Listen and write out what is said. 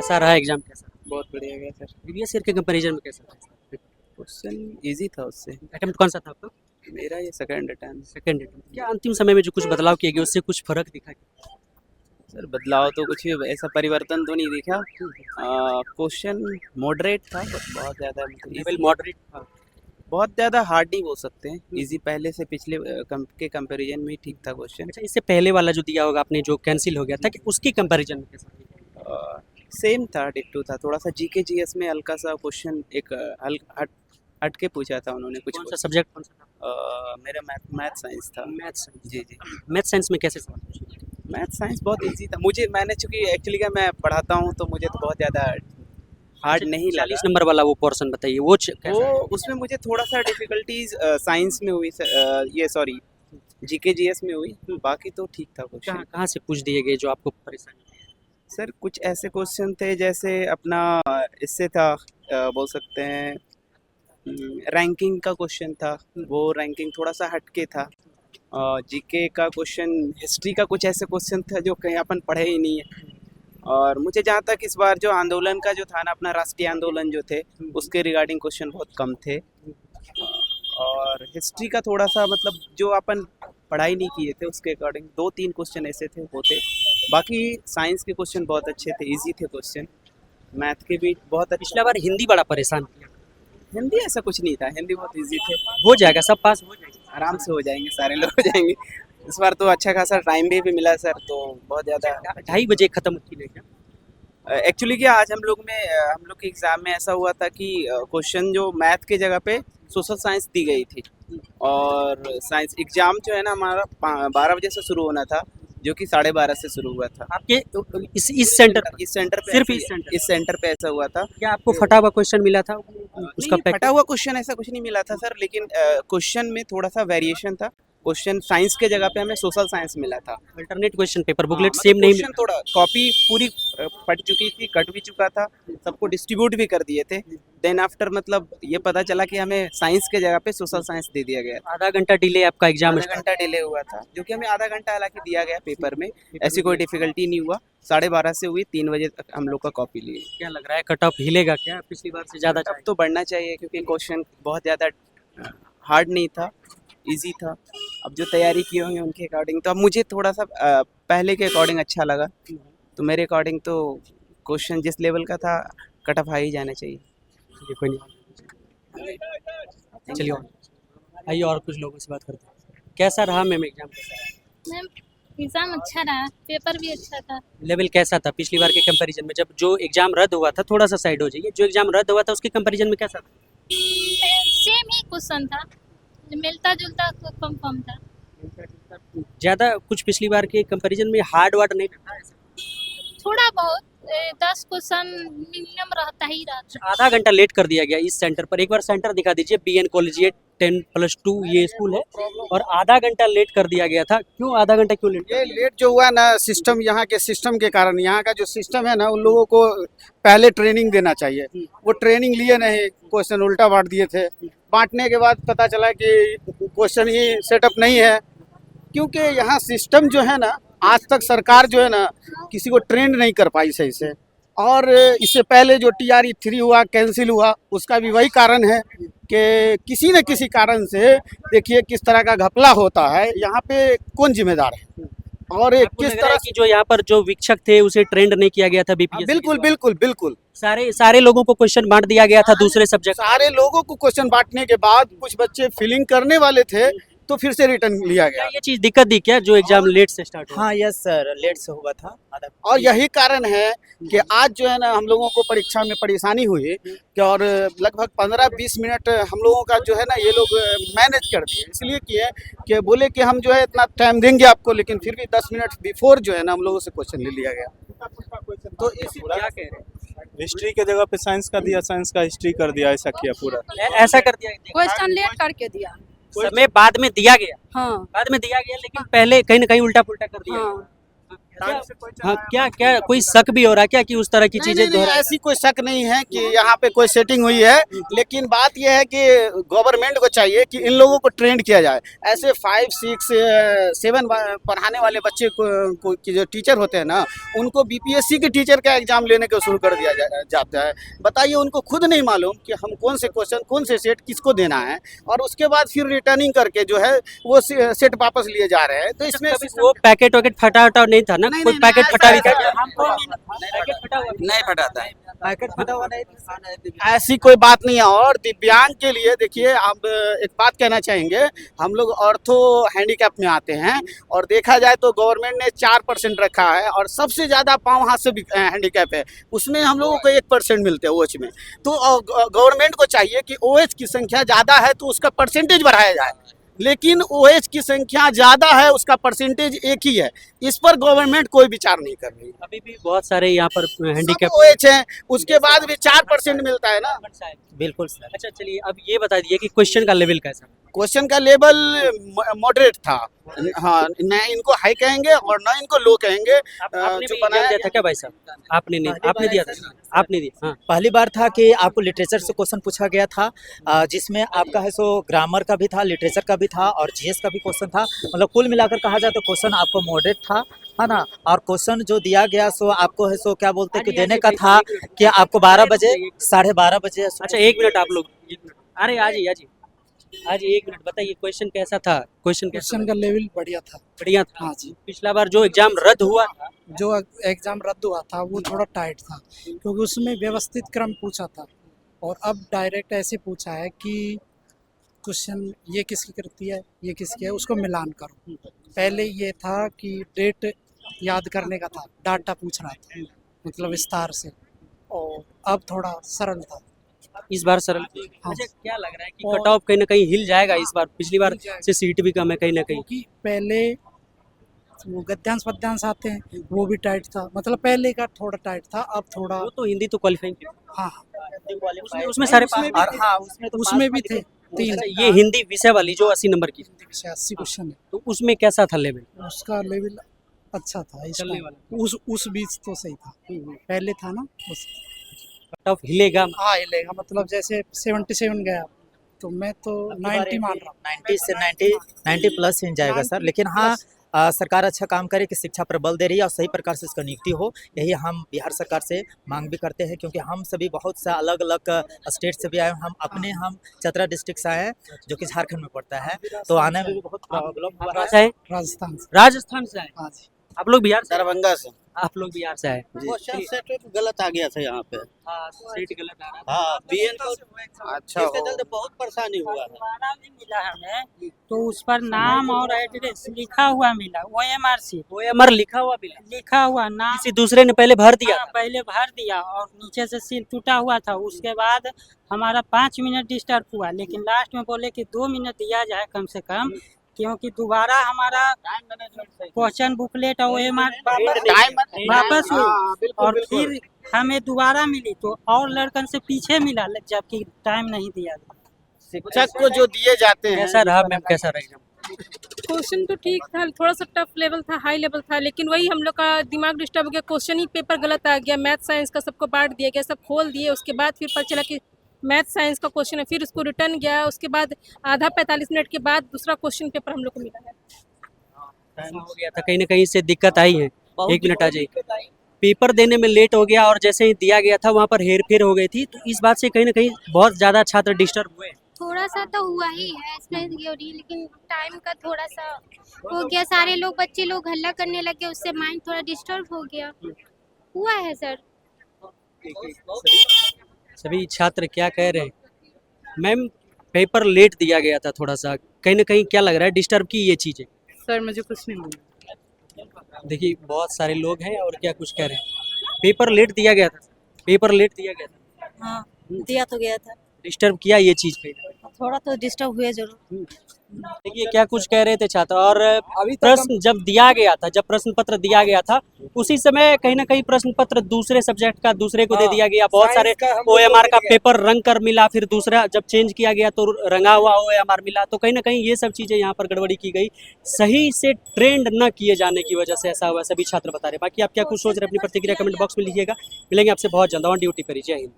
कैसा रहा एग्जाम कैसा? बहुत बढ़िया गया सर। प्रीवियस ईयर के कंपैरिजन में कैसा था? क्वेश्चन इजी था उससे। अटेम्प्ट कौन सा था आपका? मेरा ये सेकंड अटेम्प्ट। Second attempt. क्या अंतिम समय में जो कुछ बदलाव किए गए उससे कुछ फर्क दिखा क्या? सर बदलाव तो कुछ भी ऐसा परिवर्तन तो नहीं दिखा। क्वेश्चन मॉडरेट था but बहुत ज़्यादा लेवल मॉडरेट था। बहुत ज़्यादा हार्ड नहीं बोल सकते हैं। इजी पहले से पिछले के कंपैरिजन में ही ठीक था क्वेश्चन। अच्छा, इससे पहले वाला जो दिया होगा आपने जो कैंसिल हो गया था कि उसकी कंपैरिजन में कैसा? सेम था, डिट्टू था। थोड़ा सा जीके जीएस में हल्का सा क्वेश्चन एक हट के पूछा था उन्होंने कुछ। कौन सा सब्जेक्ट कौन सा था? मेरा मैथ साइंस था। मैथ्स। जी जी। मैथ साइंस में कैसे सवाल पूछे? मैथ साइंस बहुत इजी था। मैंने चूंकि एक्चुअली क्या मैं पढ़ाता हूँ तो मुझे तो बहुत ज़्यादा हार्ड नहीं लगा। 40 नंबर वाला वो पोर्शन बताइए वो वो उसमें मुझे थोड़ा सा डिफिकल्टीज साइंस में हुई ये सॉरी जीके जीएस में हुई। बाकी तो ठीक था क्वेश्चन। कहाँ कहाँ से पूछ दिए गए जो आपको परेशानी? सर कुछ ऐसे क्वेश्चन थे जैसे अपना इससे था बोल सकते हैं रैंकिंग का क्वेश्चन था। वो रैंकिंग थोड़ा सा हटके था। जीके का क्वेश्चन, हिस्ट्री का कुछ ऐसे क्वेश्चन था जो कहीं अपन पढ़े ही नहीं है। और मुझे जहाँ तक इस बार जो आंदोलन का जो था ना, अपना राष्ट्रीय आंदोलन जो थे उसके रिगार्डिंग क्वेश्चन बहुत कम थे। और हिस्ट्री का थोड़ा सा मतलब जो अपन पढ़ाई नहीं किए थे उसके अकॉर्डिंग 2-3 क्वेश्चन ऐसे थे वो थे। बाकी साइंस के क्वेश्चन बहुत अच्छे थे, इजी थे क्वेश्चन। मैथ के भी बहुत अच्छे। पिछला बार हिंदी बड़ा परेशान किया। हिंदी ऐसा कुछ नहीं था, हिंदी बहुत इजी थे। हो जाएगा, सब पास हो जाएगा। आराम से हो जाएंगे, सारे लोग हो जाएंगे। इस बार तो अच्छा खासा टाइम भी मिला सर, तो बहुत ज़्यादा। 2:30 बजे खत्म की नहीं क्या? एक्चुअली क्या आज हम लोग के एग्ज़ाम में ऐसा हुआ था कि क्वेश्चन जो मैथ के जगह पे सोशल साइंस दी गई थी। और साइंस एग्ज़ाम जो है ना हमारा 12 बजे से शुरू होना था, जो कि 12:30 से शुरू हुआ था। आपके इस सेंटर पर? इस सेंटर पे सिर्फ इस सेंटर पे ऐसा हुआ था। क्या आपको फटा हुआ क्वेश्चन मिला था उसका नहीं, फटा हुआ क्वेश्चन ऐसा कुछ नहीं मिला था सर, लेकिन क्वेश्चन में थोड़ा सा वेरिएशन था। क्वेश्चन साइंस के जगह पे हमें सोशल साइंस मिला था। अल्टरनेट क्वेश्चन पेपर बुकलेट मतलब सेम नहीं क्वेश्चन मिला। थोड़ा कॉपी पूरी फट चुकी थी, कट भी चुका था, सबको डिस्ट्रीब्यूट भी कर दिए थे। देन आफ्टर मतलब ये पता चला कि हमें साइंस के जगह पे सोशल साइंस दे दिया गया। आधा घंटा डिले आपका एग्जाम आधा घंटा डिले हुआ था, जो कि हमें आधा घंटा हालांकि दिया गया पेपर में। ऐसी कोई डिफिकल्टी नहीं हुआ। 12:30 से हुई, 3 बजे तक हम लोग का कॉपी लिए। क्या लग रहा है कट ऑफ हिलेगा क्या पिछली बार से ज्यादा? अब तो बढ़ना चाहिए क्योंकि क्वेश्चन बहुत ज़्यादा हार्ड नहीं था, इजी था। अब जो तैयारी की होंगे उनके अकॉर्डिंग तो अब मुझे थोड़ा सा पहले के अकॉर्डिंग अच्छा लगा। तो मेरे अकॉर्डिंग तो क्वेश्चन जिस लेवल का था कट ऑफ हाई ही जाना चाहिए। चलिए कोई नहीं, चलिए और आइए और कुछ लोगों से बात करते हैं। कैसा रहा मैम एग्जाम? कैसा मैम एग्ज़ाम अच्छा रहा, पेपर भी अच्छा था। लेवल कैसा था पिछली बार के कंपैरिजन में? जब जो एग्जाम रद्द हुआ था, थोड़ा सा साइड हो जाइए, जो एग्जाम रद्द हुआ था उसके कंपैरिजन में कैसा था? सेम ही क्वेश्चन था, मिलता जुलता कम कम था। ज्यादा कुछ पिछली बार के कंपैरिजन में हार्ड वार्ड नहीं था ऐसा? थोड़ा बहुत 10 क्वेश्चन मिनिमम रहता ही रहता। आधा घंटा लेट कर दिया गया इस सेंटर पर। एक बार सेंटर दिखा दीजिए। BN कॉलेजिएट 10+2 ये स्कूल है और आधा घंटा लेट कर दिया गया था। क्यों आधा घंटा क्यों लेट? ये लेट जो हुआ ना, सिस्टम यहाँ के सिस्टम के कारण। यहाँ का जो सिस्टम है ना, उन लोगों को पहले ट्रेनिंग देना चाहिए। वो ट्रेनिंग लिए नहीं, क्वेश्चन उल्टा बांट दिए थे। बांटने के बाद पता चला कि क्वेश्चन ही सेटअप नहीं है। क्योंकि यहाँ सिस्टम जो है ना, आज तक सरकार जो है ना किसी को ट्रेंड नहीं कर पाई सही से। और इससे पहले जो TRE 3 हुआ, कैंसिल हुआ, उसका भी वही कारण है कि किसी न किसी कारण से देखिए किस तरह का घपला होता है। यहाँ पे कौन जिम्मेदार है और किस तरह की जो यहाँ पर जो शिक्षक थे उसे ट्रेंड नहीं किया गया था BPSC? बिल्कुल बिल्कुल बिल्कुल। सारे लोगों को क्वेश्चन बांट दिया गया था दूसरे सब्जेक्ट। सारे लोगों को क्वेश्चन बांटने के बाद कुछ बच्चे फिलिंग करने वाले थे तो फिर से रिटर्न लिया क्या गया। ये चीज दिक्कत दी क्या जो एग्जाम लेट से स्टार्ट हुआ? हाँ यस सर, लेट से हुआ था आधा। और यही कारण है कि आज जो है ना हम लोगों को परीक्षा में परेशानी हुई कि और लगभग 15-20 मिनट हम लोगों का जो है ना ये लोग मैनेज कर दिए। इसलिए किए कि बोले कि हम जो है इतना टाइम देंगे आपको, लेकिन फिर भी 10 मिनट बिफोर जो है ना हम लोगों से क्वेश्चन ले लिया गया। तो इसी क्या कह रहे हैं? हिस्ट्री के जगह पे साइंस का दिया, साइंस का हिस्ट्री कर दिया, ऐसा किया पूरा। ऐसा कर दिया? क्वेश्चन लेट करके दिया। समय बाद में दिया गया। हाँ बाद में दिया गया लेकिन पहले कहीं ना कहीं उल्टा पुल्टा कर दिया। हाँ। हाँ, क्या क्या कोई शक भी हो रहा है क्या कि उस तरह की नहीं, चीजें नहीं, नहीं, दोहराई ऐसी कोई शक नहीं है कि यहाँ पे कोई सेटिंग हुई है, लेकिन बात यह है कि गवर्नमेंट को चाहिए कि इन लोगों को ट्रेंड किया जाए। ऐसे 5, 6, 7 पढ़ाने वाले बच्चे को की जो टीचर होते हैं ना, उनको बीपीएससी के टीचर का एग्जाम लेने को शुरू कर दिया जाता है। बताइए, उनको खुद नहीं मालूम कि हम कौन से क्वेश्चन, कौन से सेट किसको देना है, और उसके बाद फिर रिटर्निंग करके जो है वो सेट वापस लिए जा रहे हैं। तो इसमें वो पैकेट वैकेट फटा वटा नहीं था ना? नहीं, कोई नहीं, पैकेट नहीं, फटा भी ऐसा- था? पैकेट फटा हुआ नहीं फटा था। पैकेट फटा हुआ नहीं। ऐसी कोई बात नहीं है। और दिव्यांग के लिए देखिए, अब एक बात कहना चाहेंगे, हम लोग ऑर्थो हैंडीकैप में आते हैं, और देखा जाए तो गवर्नमेंट ने 4% रखा है, और सबसे ज़्यादा पाँव हाथ से हैंडीकैप है, उसमें हम लोगों को 1% मिलते हैं ओएच में। तो गवर्नमेंट को चाहिए कि ओएच की संख्या ज़्यादा है तो उसका परसेंटेज बढ़ाया जाए, लेकिन ओएच की संख्या ज़्यादा है, उसका परसेंटेज एक ही है। इस पर गवर्नमेंट कोई विचार नहीं कर रही है। अभी भी बहुत सारे यहाँ पर हैंडीकैप ओएच है, उसके बाद भी 4% मिलता है ना। बिल्कुल सर। अच्छा चलिए, अब ये बता दीजिए कि क्वेश्चन का लेवल कैसा है? क्वेश्चन का लेवल मॉडरेट था। हाँ, न इनको हाई कहेंगे और न इनको लो कहेंगे। आपने जो भी बनाया एग्जाम दिया था क्या भाई साहब? आपने नहीं, आपने दिया था? आपने दिया? हाँ। पहली बार था कि आपको लिटरेचर से क्वेश्चन पूछा गया था, जिसमें आपका है सो ग्रामर का भी था, लिटरेचर का भी था, और जीएस का भी क्वेश्चन था। मतलब कुल मिलाकर कहा जाए तो क्वेश्चन आपको मॉडरेट था, है ना। और क्वेश्चन जो दिया गया सो आपको है सो क्या बोलते हैं कि देने का था कि आपको 12 बजे, 12:30 बजे। अच्छा एक मिनट, आप लोग अरे आज 1 मिनट बताइए, क्वेश्चन कैसा था? क्वेश्चन का लेवल बढ़िया था। बढ़िया था। हाँ जी। पिछला बार जो एग्जाम रद्द हुआ था, जो एग्जाम रद्द हुआ था वो थोड़ा टाइट था, क्योंकि उसमें व्यवस्थित क्रम पूछा था, और अब डायरेक्ट ऐसे पूछा है कि क्वेश्चन ये किसकी करती है, ये किसकी है, उसको मिलान करो। पहले ये था कि डेट याद करने का था, डाटा पूछ रहा था, मतलब विस्तार से, और अब थोड़ा सरल था। इस बार सरल। हाँ। अच्छा, क्या लग रहा है कि और- कट ऑफ कहीं ना कहीं हिल जाएगा इस बार? पिछली बार हिल जाएगा। से सीट भी कम है कहीं ना कहीं। क्योंकि पहले वो गद्यांश पद्यांश आते हैं, वो भी टाइट था, मतलब पहले का थोड़ा टाइट था, अब थोड़ा। वो तो हिंदी तो क्वालिफाइंग थी। हाँ, उसमें सारे पास। और हाँ, उसमें भी थे 3। अच्छा, ये हिंदी विषय वाली जो 80 नंबर की, 80 क्वेश्चन है, तो उसमें कैसा था लेवल? उसका लेवल अच्छा था। चलने इसका उस बीच तो सही था, पहले था ना उस। कट ऑफ हिलेगा? हाँ, हिलेगा, मतलब जैसे 77 गया, तो मैं तो 90 मान रहा हूँ। 90 से 90 प्लस ही जाएगा सर। लेकिन हाँ, सरकार अच्छा काम करे कि शिक्षा पर बल दे रही है और सही प्रकार से इसका नियुक्ति हो, यही हम बिहार सरकार से मांग भी करते हैं। क्योंकि हम सभी बहुत सा अलग अलग स्टेट से भी आए हैं, हम चतरा डिस्ट्रिक्ट से आए हैं, जो कि झारखंड में पड़ता है, तो आने में भी बहुत प्रॉब्लम हुआ कहाँ है। से आए? राजस्थान से। राजस्थान से आए। हाँ जी। आप लोग बिहार से? दरभंगा से। आप लोग बिहार से आए? क्वेश्चन सेट गलत आ गया था यहाँ पे। हाँ, सीट गलत आ रहा था। हाँ, बीएन को अच्छा इसके चलते बहुत परेशानी हुआ है। दोबारा भी मिला हमें, तो उस पर नाम और एड्रेस लिखा हुआ मिला, OMR OMR लिखा हुआ भी लिखा हुआ नाम। किसी दूसरे ने पहले भर दिया हाँ, था। पहले भर दिया और नीचे से सील टूटा हुआ था। उसके बाद हमारा 5 मिनट डिस्टर्ब हुआ, लेकिन लास्ट में बोले कि 2 मिनट दिया जाए कम से कम, क्योंकि दोबारा हमारा क्वेश्चन बुकलेट और OMR वापस हुई, और फिर हमें दोबारा मिली तो और लड़कन से पीछे मिला, जबकि टाइम नहीं दिया। शिक्षक को जो दिए जाते हैं। कैसा रहा मैम, कैसा रहेगा? क्वेश्चन तो ठीक था, थोड़ा सा टफ लेवल था, हाई लेवल था, लेकिन वही हम लोग का दिमाग डिस्टर्ब हो गया। क्वेश्चन ही पेपर गलत आ गया, मैथ साइंस का सबको बांट दिया गया, सब खोल दिए। उसके बाद फिर पता चला कि मैथ साइंस का क्वेश्चन है, फिर उसको रिटर्न गया। उसके बाद आधा 45 मिनट के बाद दूसरा क्वेश्चन पेपर हम लोग को मिला है। टाइम हो गया था, कहीं ना कहीं से दिक्कत आई है। 1 मिनट आ जाइए। पेपर देने में लेट हो गया और जैसे ही दिया गया था वहाँ पर हेर फेर हो गई थी, तो इस बात से कहीं ना कहीं बहुत ज़्यादा छात्र डिस्टर्ब हुए। थोड़ा सा तो हुआ ही है इसमें थ्योरी, लेकिन टाइम का थोड़ा सा हो गया। सारे लोग बच्चे लोग हल्ला करने लगे, उससे माइंड थोड़ा डिस्टर्ब हो गया। हुआ है सर। सभी छात्र क्या कह रहे हैं? मैम, पेपर लेट दिया गया था थोड़ा सा, कहीं ना कहीं क्या लग रहा है डिस्टर्ब की ये चीज़ें? सर मुझे कुछ नहीं मिला। देखिए बहुत सारे लोग हैं और क्या कुछ कह रहे हैं। पेपर लेट दिया गया था, पेपर लेट दिया गया था, हाँ, दिया तो गया था, डिस्टर्ब किया ये चीज़ पे? थोड़ा तो डिस्टर्ब हुए जरूर। देखिए क्या कुछ कह रहे थे छात्र। और प्रश्न जब दिया गया था, जब प्रश्न पत्र दिया गया था, उसी समय कहीं ना कहीं प्रश्न पत्र दूसरे सब्जेक्ट का दूसरे को दे दिया गया। बहुत सारे OMR का पेपर रंग कर मिला, फिर दूसरा जब चेंज किया गया तो रंगा हुआ OMR मिला। तो कहीं ना कहीं ये सब चीजें यहाँ पर गड़बड़ी की गई, सही से ट्रेंड न किए जाने की वजह से ऐसा हुआ, सभी छात्र बता रहे। बाकी आप क्या कुछ सोच रहे हैं अपनी प्रतिक्रिया कमेंट बॉक्स में लिखिएगा। मिलेंगे आपसे बहुत जल्द ऑन ड्यूटी पर। जय हिंद।